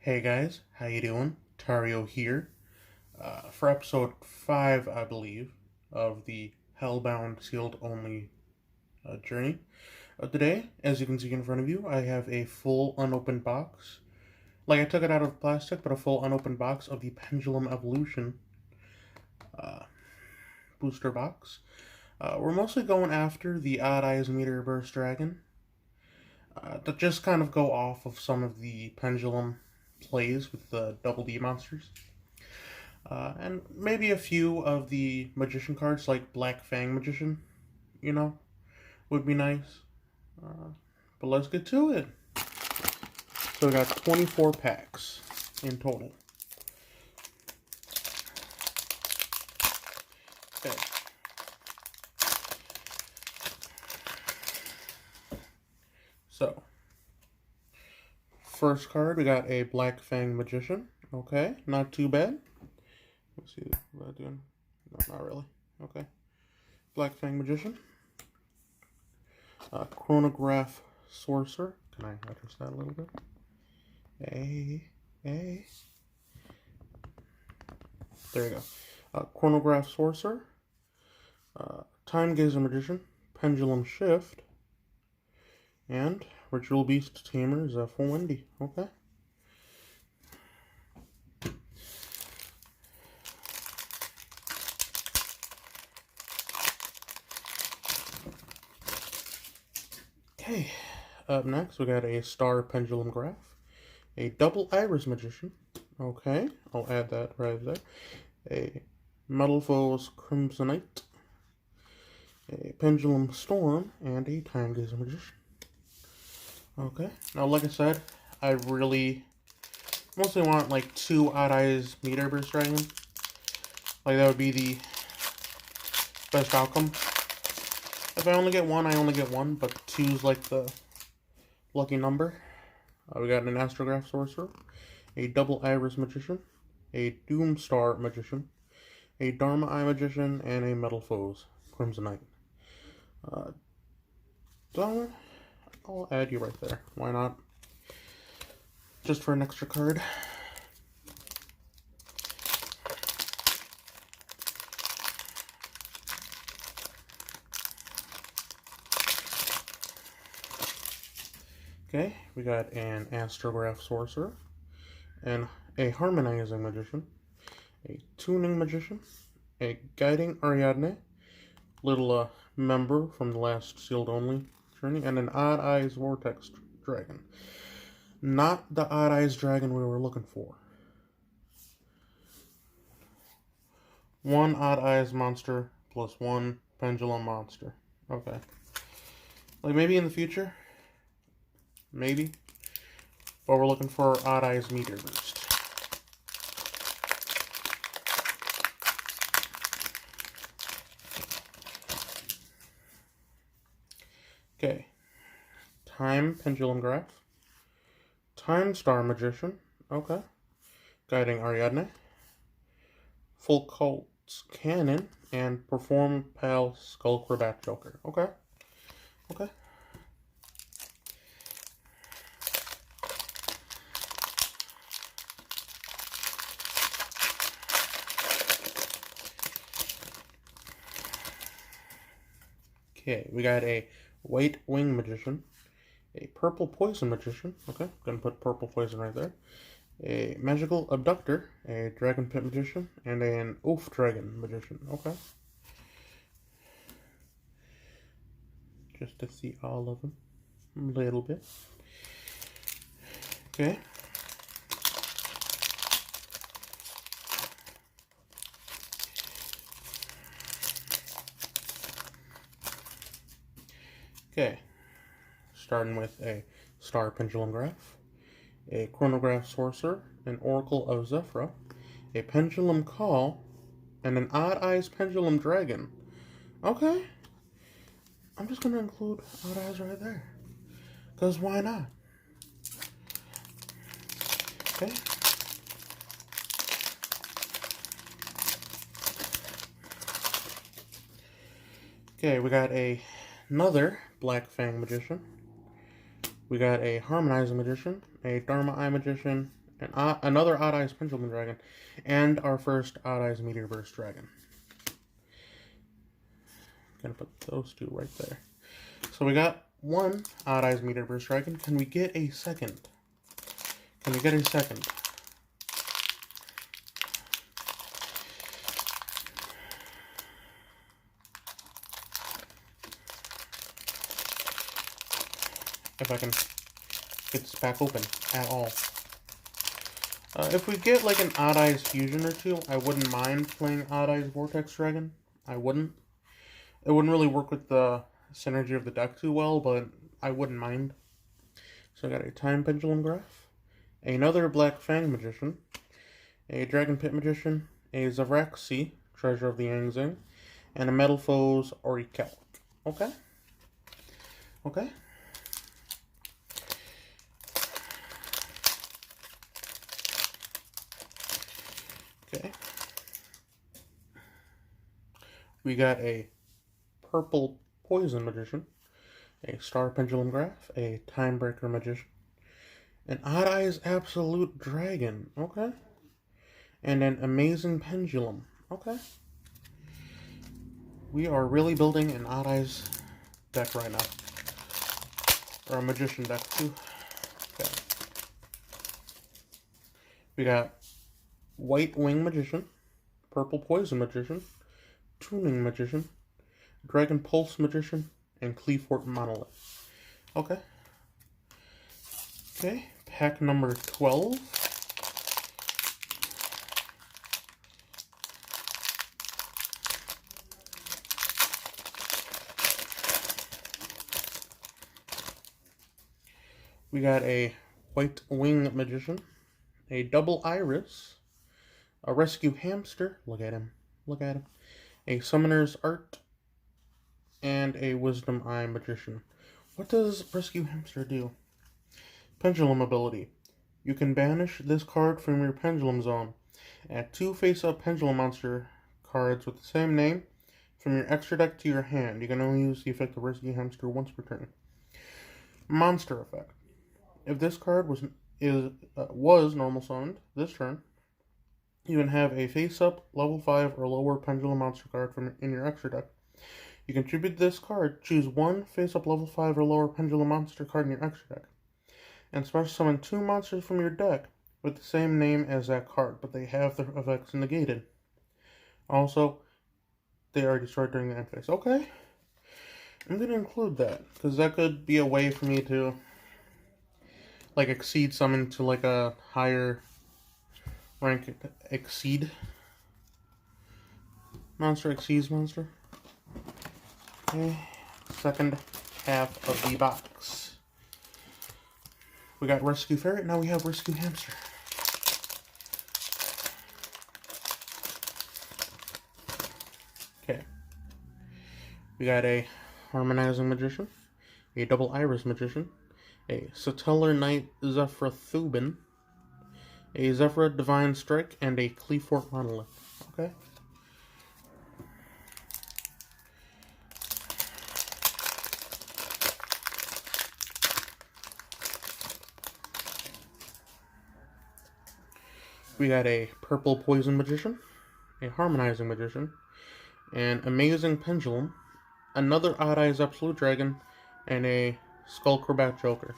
Hey guys, how you doing? Tario here for episode 5, I believe, of the Hellbound Sealed Only journey. Today, as you can see in front of you, I have a full unopened box. Like, I took it out of plastic, but a full unopened box of the Pendulum Evolution booster box. We're mostly going after the Odd Eyes Meteor Burst Dragon to just kind of go off of some of the Pendulum plays with the Double D monsters. And maybe a few of the magician cards, like Black Fang Magician, would be nice. But let's get to it. So we got 24 packs in total. Okay. So, first card, we got a Black Fang Magician. Okay, not too bad. Let's see what I'm doing. No, not really. Okay. Black Fang Magician. Chronograph Sorcerer. Can I adjust that a little bit? There you go. Chronograph Sorcerer. Time Gazer Magician. Pendulum Shift. And Ritual Beast Tamer Zephyr Wendy. Okay. Okay, up next we got a Star Pendulum Graph, a Double Iris Magician, okay, I'll add that right there, a Metal Foes Crimsonite, a Pendulum Storm, and a Time Gazer Magician. Okay, now like I said, I really mostly want like 2 Odd Eyes Meteor Burst Dragon. Like that would be the best outcome. If I only get one, I only get one, but 2's like the lucky number. We got an Astrograph Sorcerer, a Double Iris Magician, a Doomstar Magician, a Dharma Eye Magician, and a Metal Foes Crimsonite. I'll add you right there. Why not? Just for an extra card. Okay, we got an Astrograph Sorcerer, and a Harmonizing Magician, a Tuning Magician, a Guiding Ariadne, little member from the last Sealed Only journey, and an Odd Eyes Vortex Dragon. Not the Odd Eyes Dragon we were looking for. 1 Odd Eyes monster plus 1 Pendulum monster. Okay. Like maybe in the future. Maybe. But we're looking for Odd Eyes Meteor Burst. Okay. Time Pendulum Graph. Time Star Magician. Okay. Guiding Ariadne. Full Cult's Cannon. And Perform Pal Skullcrabat Joker. Okay. Okay. Okay, we got a White Wing Magician, a Purple Poison Magician, okay, gonna put Purple Poison right there, a Magical Abductor, a Dragon Pit Magician, and an Oath Dragon Magician, okay. Just to see all of them a little bit. Okay. Okay, starting with a Star Pendulum Graph, a Chronograph Sorcerer, an Oracle of Zephyr, a Pendulum Call, and an Odd Eyes Pendulum Dragon. Okay, I'm just going to include Odd Eyes right there, because why not? Okay. Okay, we got another Black Fang Magician. We got a Harmonizing Magician, a Dharma Eye Magician, another Odd Eyes Pendulum Dragon, and our first Odd Eyes Meteor Burst Dragon. Gonna put those two right there. So we got one Odd Eyes Meteor Burst Dragon. Can we get a second? Can we get a second? If I can get this pack open at all. If we get like an Odd Eyes Fusion or two, I wouldn't mind playing Odd Eyes Vortex Dragon. I wouldn't. It wouldn't really work with the synergy of the deck too well, but I wouldn't mind. So I got a Time Pendulum Graph, another Black Fang Magician, a Dragon Pit Magician, a Zavraxi, Treasure of the Yangzing, and a Metal Foes Orichalc. Okay? Okay? Okay. We got a Purple Poison Magician, a Star Pendulum Graph, a Timebreaker Magician, an Odd Eyes Absolute Dragon, okay, and an Amazing Pendulum, okay. We are really building an Odd Eyes deck right now, or a Magician deck too. Okay. We got White Wing Magician, Purple Poison Magician, Tuning Magician, Dragon Pulse Magician, and Cleafort Monolith. Okay. Okay, pack number 12. We got a White Wing Magician, a Double Iris, a Rescue Hamster, look at him, a Summoner's Art, and a Wisdom Eye Magician. What does Rescue Hamster do? Pendulum ability. You can banish this card from your Pendulum Zone. Add 2 face-up Pendulum Monster cards with the same name from your extra deck to your hand. You can only use the effect of Rescue Hamster once per turn. Monster effect. If this card was normal summoned this turn, you can have a face-up, level 5 or lower Pendulum Monster card in your extra deck. You contribute this card, choose one face-up, level 5 or lower Pendulum Monster card in your extra deck, and special summon 2 monsters from your deck with the same name as that card, but they have their effects negated. Also, they are destroyed during the end phase. Okay, I'm going to include that, because that could be a way for me to like exceed summon to like a higher rank. Exceed monster exceeds monster. Okay, second half of the box. We got Rescue Ferret, now we have Rescue Hamster. Okay. We got a Harmonizing Magician, a Double Iris Magician, a Satellar Knight Zephyr Thubin, a Zephyr Divine Strike, and a Cleafort Monolith. Okay. We got a Purple Poison Magician, a Harmonizing Magician, an Amazing Pendulum, another Odd Eyes Absolute Dragon, and a Skullcrobat Joker.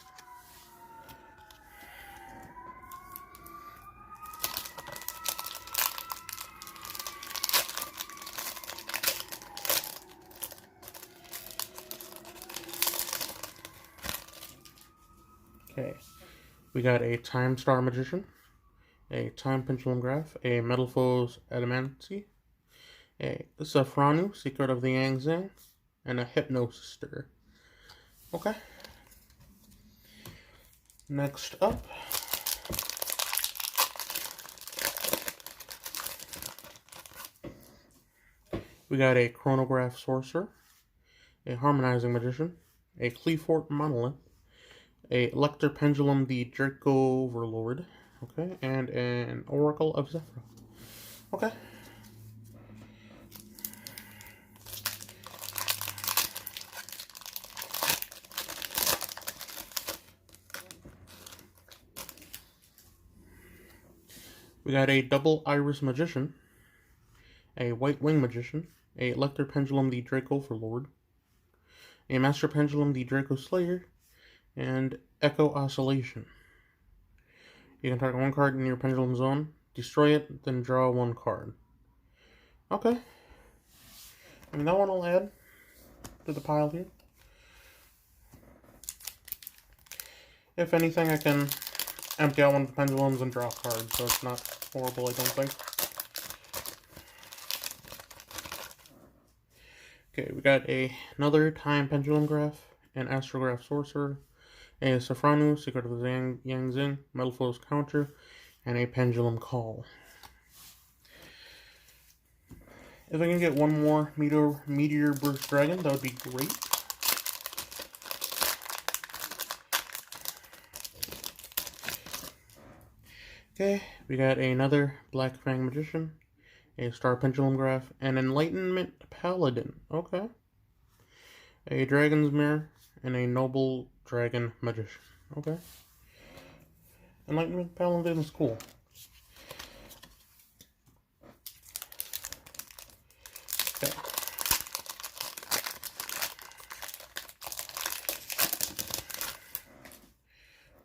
Okay, we got a Time Star Magician, a Time Pendulum Graph, a Metal Foes Adamancy, a Zephranu, Secret of the Yangzing, and a Hypnoster. Okay. Next up, we got a Chronograph Sorcerer, a Harmonizing Magician, a Cleafort Monolith, a Lecter Pendulum, the Draco Overlord, okay, and an Oracle of Zephyr. Okay. We got a double Iris Magician, a White Wing Magician, a Lector Pendulum the Draco Overlord, a Master Pendulum the Draco Slayer, and Echo Oscillation. You can target one card in your Pendulum Zone, destroy it, then draw one card. Okay. I mean, that one I'll add to the pile here. If anything, I can empty out one of the pendulums and draw a card, so it's not horrible, I don't think. Okay, we got another Time Pendulum Graph, an Astrograph Sorcerer, a Safranu, Secret of the Yang Zing, Metal Flow's Counter, and a Pendulum Call. If I can get one more Meteor Burst Dragon, that would be great. Okay, we got another Black Fang Magician, a Star Pendulum Graph, and Enlightenment Paladin. Okay. A Dragon's Mirror, and a Noble Dragon Magician. Okay. Enlightenment Paladin is cool. Okay.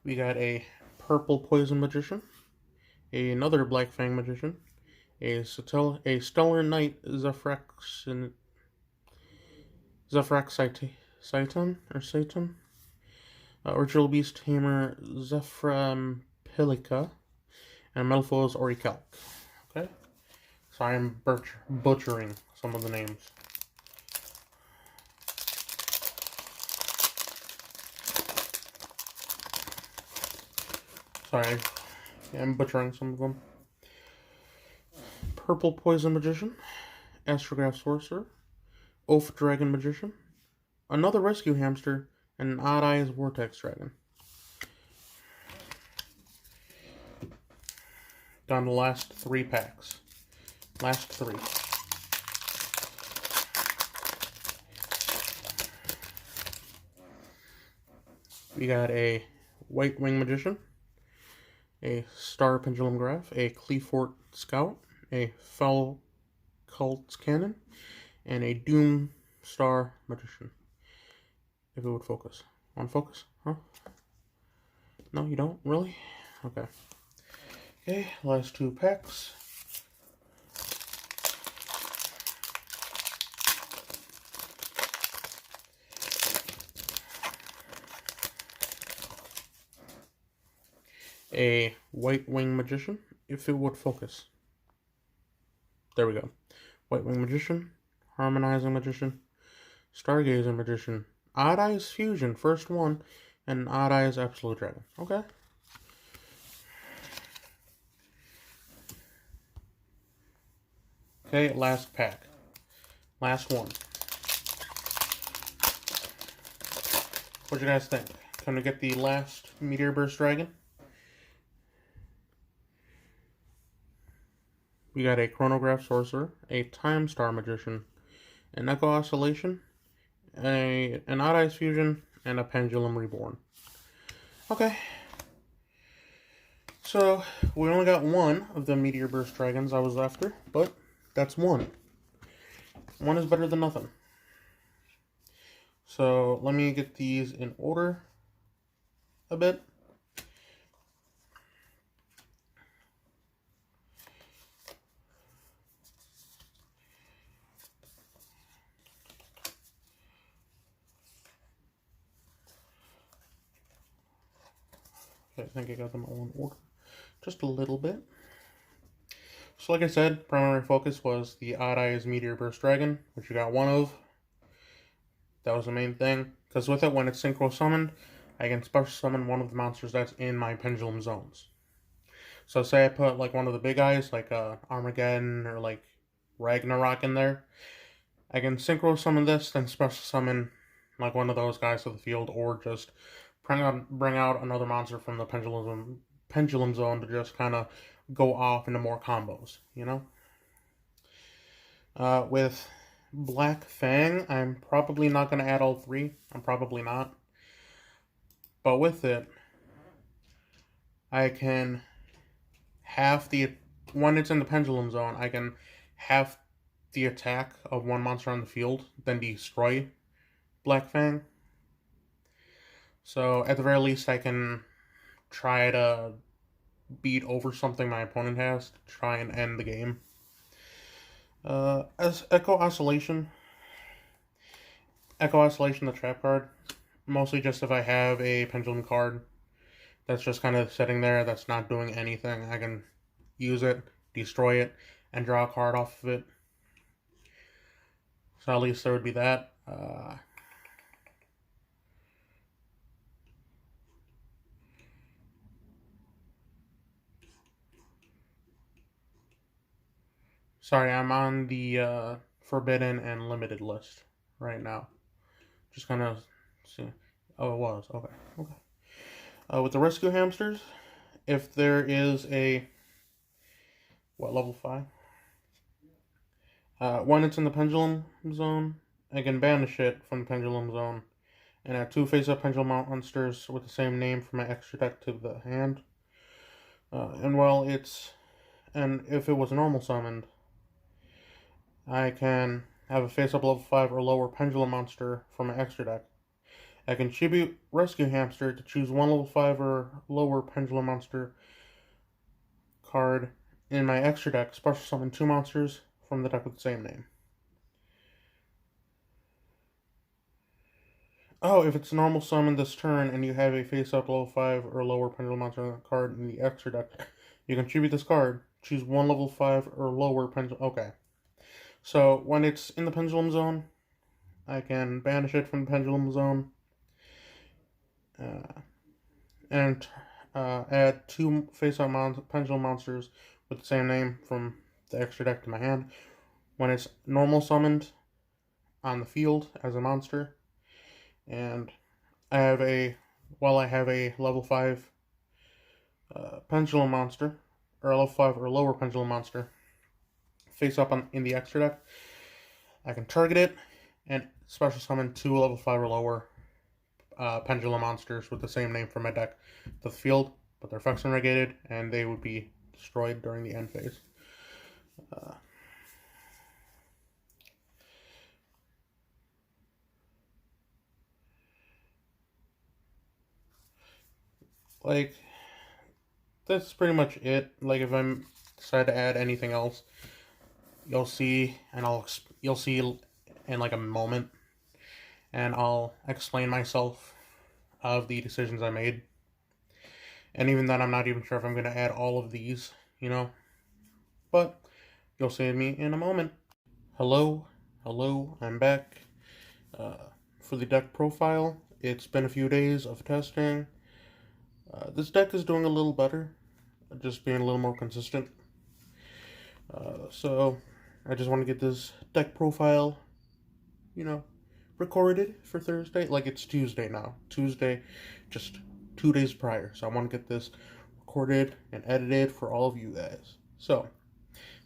We got a Purple Poison Magician, another Black Fang Magician, a Stellar Knight Zefrax Satan, Ritual Beast Tamer Zeframpilica, and Melfo's Orichalc. Okay, so I am butchering some of the names. Sorry, I'm butchering some of them. Purple Poison Magician, Astrograph Sorcerer, Oath Dragon Magician, another Rescue Hamster, and an Odd Eyes Vortex Dragon. Down to the last 3 packs. Last 3. We got a White Wing Magician, a Star Pendulum Graph, a Cleafort Scout, a Foul Cult's Cannon, and a Doom Star Magician. If it would focus. Want to focus? Huh? No, you don't? Really? Okay. Okay, last 2 packs. A White Wing Magician, if it would focus. There we go. White Wing Magician, Harmonizing Magician, Stargazing Magician, Odd Eyes Fusion, first one, and Odd Eyes Absolute Dragon. Okay. Okay, last pack. Last one. What do you guys think? Can we get the last Meteor Burst Dragon? We got a Chronograph Sorcerer, a Time Star Magician, an Echo Oscillation, an Odd Eyes Fusion, and a Pendulum Reborn. Okay. So, we only got one of the Meteor Burst Dragons I was after, but that's one. One is better than nothing. So, let me get these in order a bit. I think I got them all in order. Just a little bit. So like I said, primary focus was the Odd Eyes Meteor Burst Dragon, which you got one of. That was the main thing. Because with it, when it's synchro summoned, I can special summon one of the monsters that's in my Pendulum Zones. So say I put like one of the big eyes, like Armageddon or like Ragnarok in there. I can synchro summon this, then special summon like one of those guys to the field, or just bring out another monster from the Pendulum Zone to just kind of go off into more combos, you know? With Black Fang, I'm probably not going to add all 3. I'm probably not. But with it, I can half the when it's in the Pendulum Zone, I can have the attack of one monster on the field, then destroy Black Fang. So at the very least, I can try to beat over something my opponent has to try and end the game. As Echo Oscillation, the trap card, mostly just if I have a Pendulum card that's just kind of sitting there that's not doing anything, I can use it, destroy it, and draw a card off of it. So at least there would be that. Sorry, I'm on the forbidden and limited list right now. Just kind of see. Oh, it was. Okay. Okay. With the rescue hamsters, if there is a level 5? When it's in the Pendulum Zone, I can banish it from the Pendulum Zone and add 2 face-up Pendulum monsters with the same name from my extra deck to the hand. And if it was normal summoned, I can have a face-up level 5 or lower Pendulum monster from my extra deck. I can tribute Rescue Hamster to choose one level 5 or lower Pendulum monster card in my extra deck, special summon 2 monsters from the deck with the same name. Oh, if it's normal summon this turn and you have a face-up level 5 or lower Pendulum monster card in the extra deck, you can tribute this card, choose one level 5 or lower Pendulum. Okay. So when it's in the Pendulum Zone, I can banish it from the Pendulum Zone and add 2 face-up Pendulum monsters with the same name from the extra deck to my hand. When it's normal summoned on the field as a monster, and I have a level 5 Pendulum monster, or a level 5 or lower Pendulum monster face up in the extra deck, I can target it and special summon 2 level 5 or lower Pendulum monsters with the same name from my deck to the field, but their effects are negated and they would be destroyed during the end phase. Like, that's pretty much it. Like, if I decide to add anything else, you'll see in like a moment, and I'll explain myself of the decisions I made. And even then, I'm not even sure if I'm going to add all of these, but you'll see me in a moment. Hello, I'm back. For the deck profile, it's been a few days of testing. This deck is doing a little better, just being a little more consistent. So I just want to get this deck profile, recorded for Thursday. Like, it's Tuesday now. Tuesday, just 2 days prior. So I want to get this recorded and edited for all of you guys. So,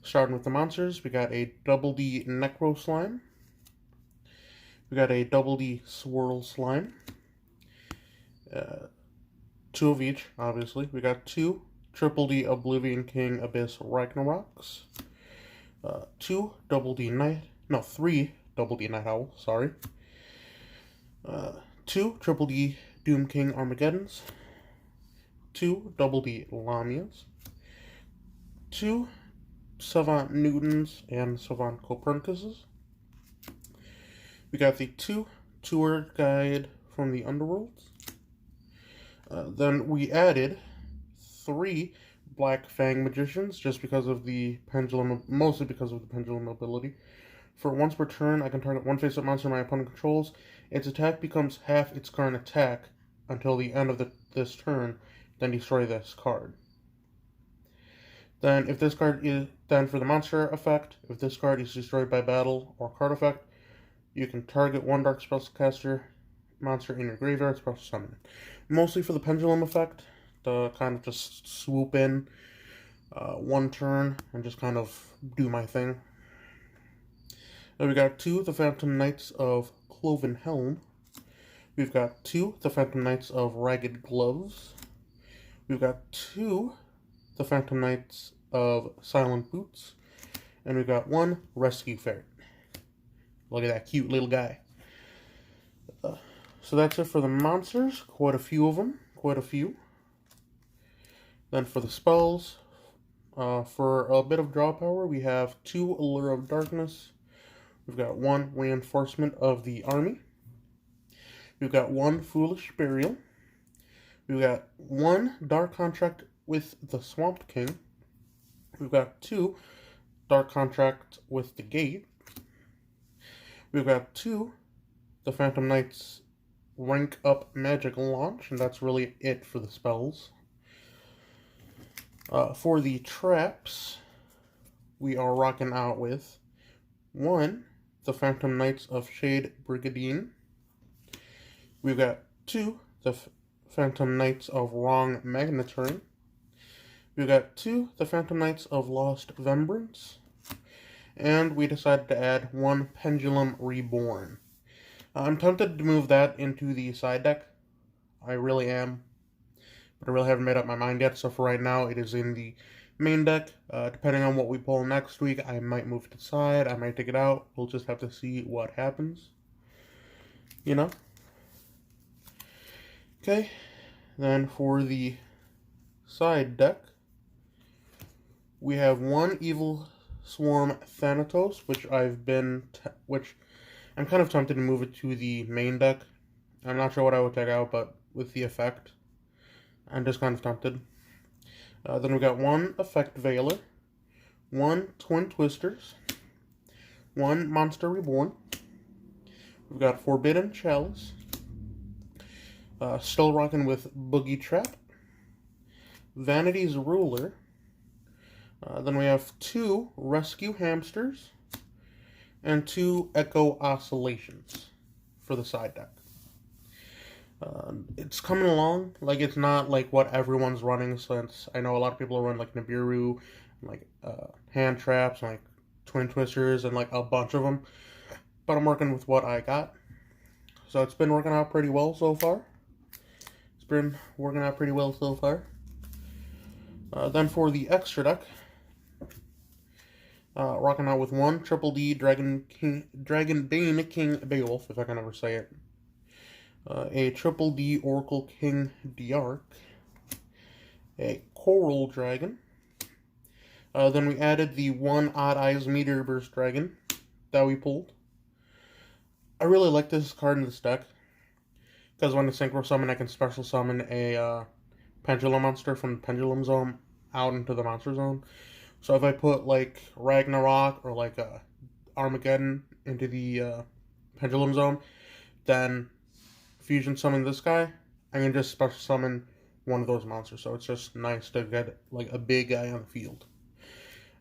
starting with the monsters, we got a Double D Necro Slime. We got a Double D Swirl Slime. 2 of each, obviously. We got 2 Triple D Oblivion King Abyss Ragnaroks. 3 Double D Night Owl, sorry. 2 Triple D Doom King Armageddons. 2 Double D Lamias. 2 Savant Newtons and Savant Copernicuses. We got the 2 Tour Guide from the Underworlds. Then we added 3 Black Fang Magicians, just because of the pendulum, mostly because of the pendulum ability. For once per turn, I can target one face-up monster my opponent controls. Its attack becomes half its current attack until the end of this turn, then destroy this card. Then, for the monster effect, if this card is destroyed by battle or card effect, you can target one Dark Spellcaster monster in your graveyard, special summon it. Mostly for the pendulum effect, to kind of just swoop in one turn and just kind of do my thing. Then we got 2 The Phantom Knights of Cloven Helm. We've got 2 The Phantom Knights of Ragged Gloves. We've got 2 The Phantom Knights of Silent Boots. And we've got 1 Rescue Ferret. Look at that cute little guy. So that's it for the monsters. Quite a few of them. Quite a few. Then for the spells, for a bit of draw power, we have 2 Allure of Darkness. We've got 1 Reinforcement of the Army. We've got 1 Foolish Burial. We've got 1 Dark Contract with the Swamp King. We've got 2 Dark Contract with the Gate. We've got 2 the Phantom Knights Rank Up Magic Launch, and that's really it for the spells. For the traps, we are rocking out with 1 the Phantom Knights of Shade Brigandine. We've got 2 the Phantom Knights of Wrong Magnituring. We've got 2 the Phantom Knights of Lost Remembrance. And we decided to add 1 Pendulum Reborn. I'm tempted to move that into the side deck. I really am. But I really haven't made up my mind yet, so for right now it is in the main deck. Depending on what we pull next week, I might move it to the side, I might take it out. We'll just have to see what happens. You know? Okay, then for the side deck, we have 1 Evil Swarm Thanatos, which I'm kind of tempted to move it to the main deck. I'm not sure what I would take out, but with the effect, I'm just kind of tempted. Then we got 1 Effect Veiler, 1 Twin Twisters, 1 Monster Reborn. We've got Forbidden Chalice. Still rocking with Boogie Trap, Vanity's Ruler. Then we have 2 Rescue Hamsters and 2 Echo Oscillations for the side deck. It's coming along. Like, it's not like what everyone's running, since I know a lot of people are running like Nibiru, like hand traps, and like Twin Twisters, and like a bunch of them. But I'm working with what I got. So it's been working out pretty well so far. Then for the extra deck, rocking out with 1 Triple D Dragon Bane King Beowulf, if I can ever say it. A Triple D Oracle King Diark. A Coral Dragon. Then we added the 1 Odd Eyes Meteor Burst Dragon that we pulled. I really like this card in this deck, because when I synchro summon, I can special summon a Pendulum monster from the Pendulum Zone out into the Monster Zone. So if I put like Ragnarok or like Armageddon into the Pendulum Zone, then fusion summon this guy, I can just special summon one of those monsters. So it's just nice to get like a big guy on the field.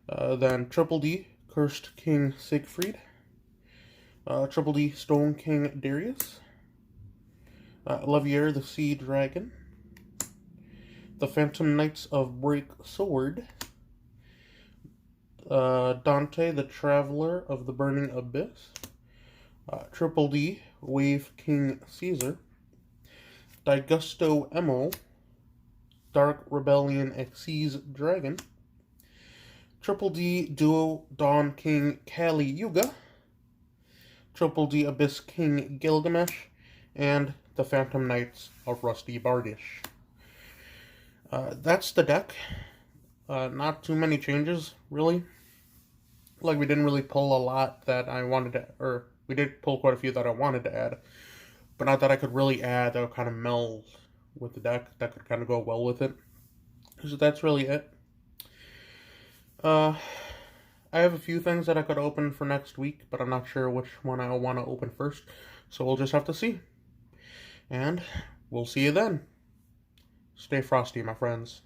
Then Triple D Cursed King Siegfried, Triple D Stone King Darius, Levier the Sea Dragon, the Phantom Knights of Break Sword, Dante the Traveler of the Burning Abyss, Triple D Wave King Caesar, Digusto Emerald, Dark Rebellion Xyz Dragon, Triple D Duo Dawn King Kali Yuga, Triple D Abyss King Gilgamesh, and the Phantom Knights of Rusty Bardish. That's the deck. Not too many changes, really. Like, we didn't really pull a lot that I wanted to, or we did pull quite a few that I wanted to add, but not that I could really add that would kind of meld with the deck, that could kind of go well with it. So that's really it. I have a few things that I could open for next week, but I'm not sure which one I want to open first, so we'll just have to see. And we'll see you then. Stay frosty, my friends.